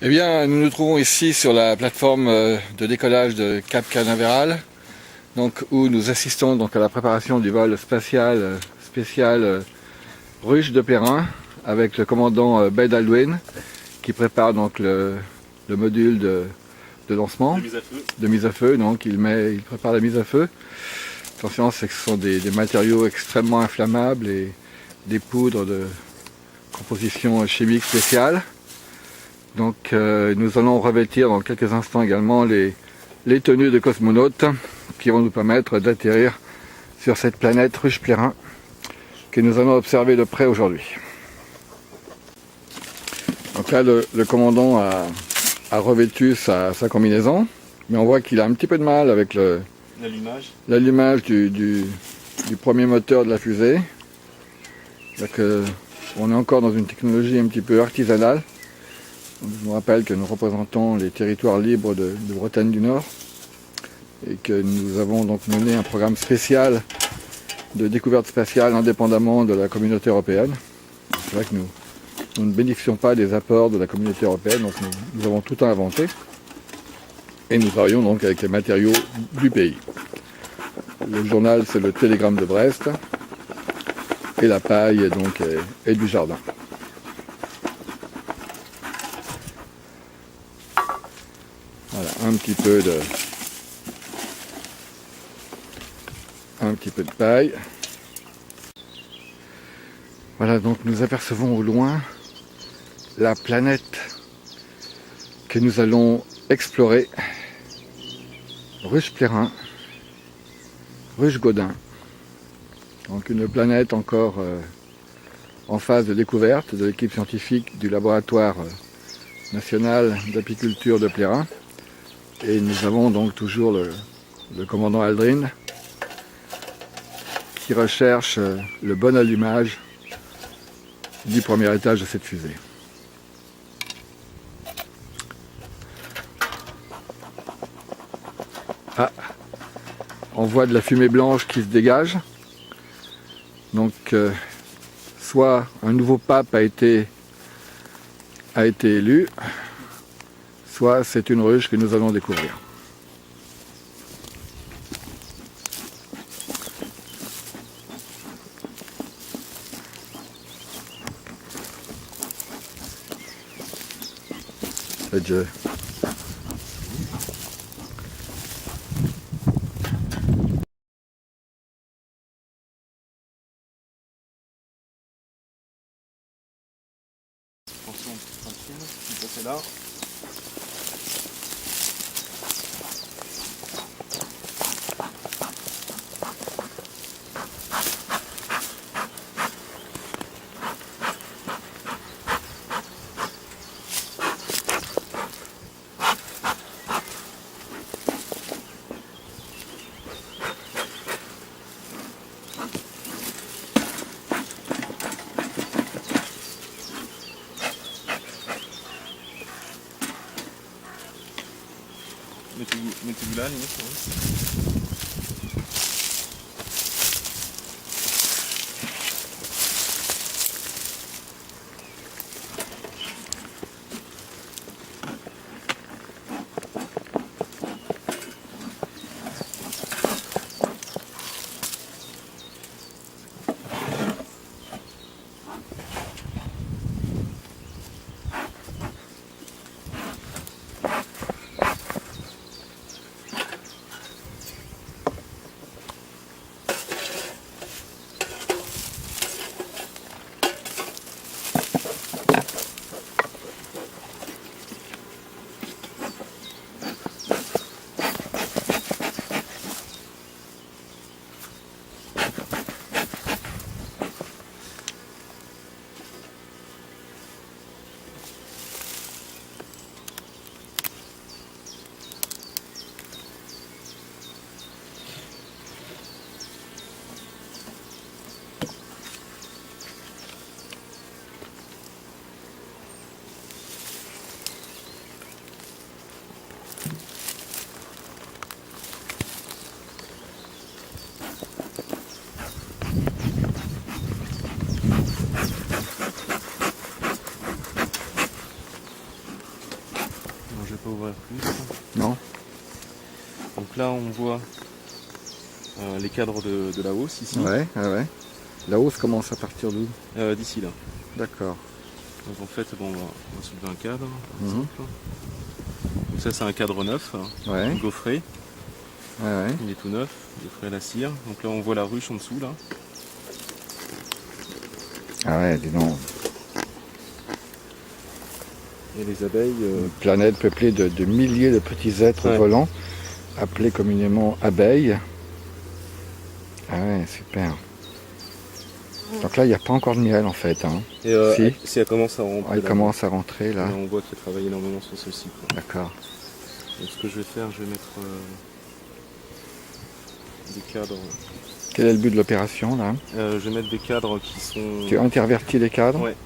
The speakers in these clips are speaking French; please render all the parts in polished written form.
Eh bien, nous nous trouvons ici sur la plateforme de décollage de Cap Canaveral, donc où nous assistons donc à la préparation du vol spatial spécial Ruche de Plérin avec le commandant Ben Aldrin qui prépare donc le module de lancement, de mise à feu. Donc il prépare la mise à feu. Attention, c'est que ce sont des matériaux extrêmement inflammables et des poudres de composition chimique spéciale. Donc nous allons revêtir dans quelques instants également les tenues de cosmonautes qui vont nous permettre d'atterrir sur cette planète Ruche Plérin que nous allons observer de près aujourd'hui. Donc là le commandant a revêtu sa combinaison, mais on voit qu'il a un petit peu de mal avec l'allumage du premier moteur de la fusée. On est encore dans une technologie un petit peu artisanale. Je vous rappelle que nous représentons les territoires libres de Bretagne du Nord et que nous avons donc mené un programme spécial de découverte spatiale indépendamment de la communauté européenne. C'est vrai que nous ne bénéficions pas des apports de la communauté européenne, donc nous avons tout inventé et nous travaillons donc avec les matériaux du pays. Le journal, c'est le Télégramme de Brest et la paille donc est du jardin. Voilà, un petit peu de paille. Voilà, donc nous apercevons au loin la planète que nous allons explorer. Ruche Plérin, Ruche Gaudin. Donc une planète encore en phase de découverte de l'équipe scientifique du laboratoire national d'apiculture de Plérin. Et nous avons donc toujours le commandant Aldrin qui recherche le bon allumage du premier étage de cette fusée. Ah, on voit de la fumée blanche qui se dégage. Donc soit un nouveau pape a été élu, soit c'est une ruche que nous allons découvrir. Adieu. Attention, tranquille, tu peux passer là. Mettez-vous là, limite. Ouais. ouvrir plus. Non. Donc là on voit les cadres de la hausse ici. Ouais, ouais. La hausse commence à partir d'où? D'ici là. D'accord. Donc en fait bon, on va soulever un cadre par Mhm. exemple. Donc ça c'est un cadre neuf, Ouais, gaufré. ouais, ouais. Il est tout neuf, gaufré à la cire. Donc là on voit la ruche en dessous là. Ah ouais, dis donc. Et les abeilles. Une planète peuplée de milliers de petits êtres Ouais. volants, appelés communément abeilles. Ah ouais, super. Donc là, il n'y a pas encore de miel en fait. Hein. Et si elle commence à rentrer. Ah, il là, commence à rentrer là. là, on voit qu'il travaille énormément sur ce cycle. D'accord. Donc ce que je vais faire, je vais mettre des cadres. Quel est le but de l'opération là? Je vais mettre des cadres qui sont. Tu intervertis les cadres? Ouais.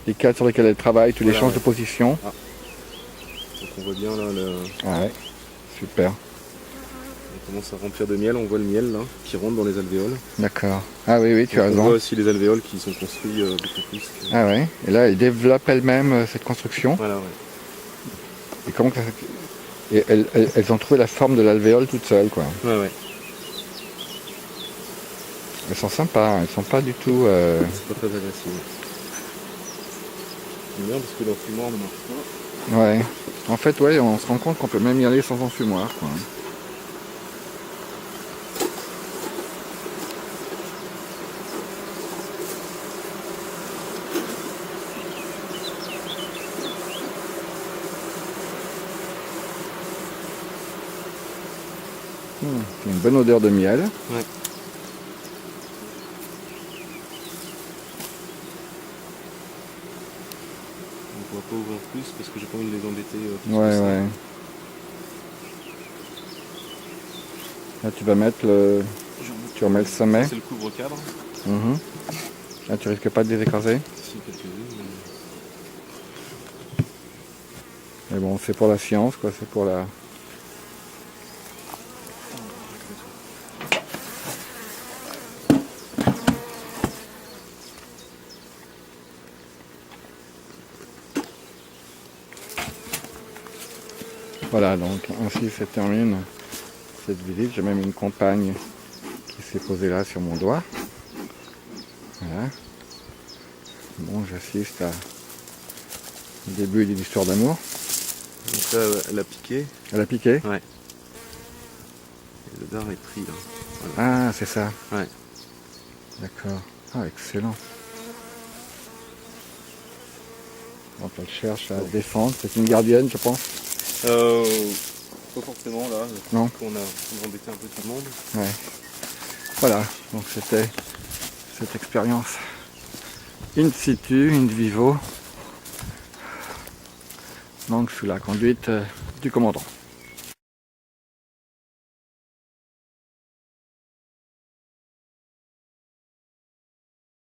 Les cadres sur lesquels elle travaille, tu les Voilà, changes ouais. de position? Donc on voit bien là, Ah ouais, super. on commence à remplir de miel, on voit le miel là qui rentre dans les alvéoles. D'accord. Ah oui, oui, tu as Donc, on raison. voit aussi les alvéoles qui sont construits beaucoup plus. Ah ouais. Et là, elle développe elle-même cette construction. Voilà, ouais. Et comment ça... Et elles ont trouvé la forme de l'alvéole toutes seules, quoi. Ouais, ouais. Elles sont sympas, elles sont pas du tout... C'est pas très agressif. C'est bien parce que leur fumoir ne marche pas. Ouais. En fait, ouais, on se rend compte qu'on peut même y aller sans enfumoir, quoi. C'est une bonne odeur de miel. Ouais. Donc on va pas ouvrir plus parce que j'ai pas envie de les embêter. Plus Ouais, que ça. ouais. Là, tu vas mettre le... Tu remets le sommet. C'est le couvre-cadre. Mhm. Là, tu risques pas de les écraser. Ici quelques-unes. Mais bon, c'est pour la science, quoi. C'est pour la... Voilà, donc ainsi se termine cette visite. J'ai même une compagne qui s'est posée là sur mon doigt. Voilà. Bon, j'assiste à le début d'une histoire d'amour. Donc là, elle a piqué. Elle a piqué? Ouais. Et le dard est pris là. Voilà. Ah, c'est ça. Ouais. D'accord. Ah, excellent. Donc elle cherche à défendre. C'est une gardienne, je pense. Pas forcément là. Non. On a embêté un peu tout le monde. Ouais. Voilà. Donc c'était cette expérience in situ, in vivo. Donc sous la conduite du commandant.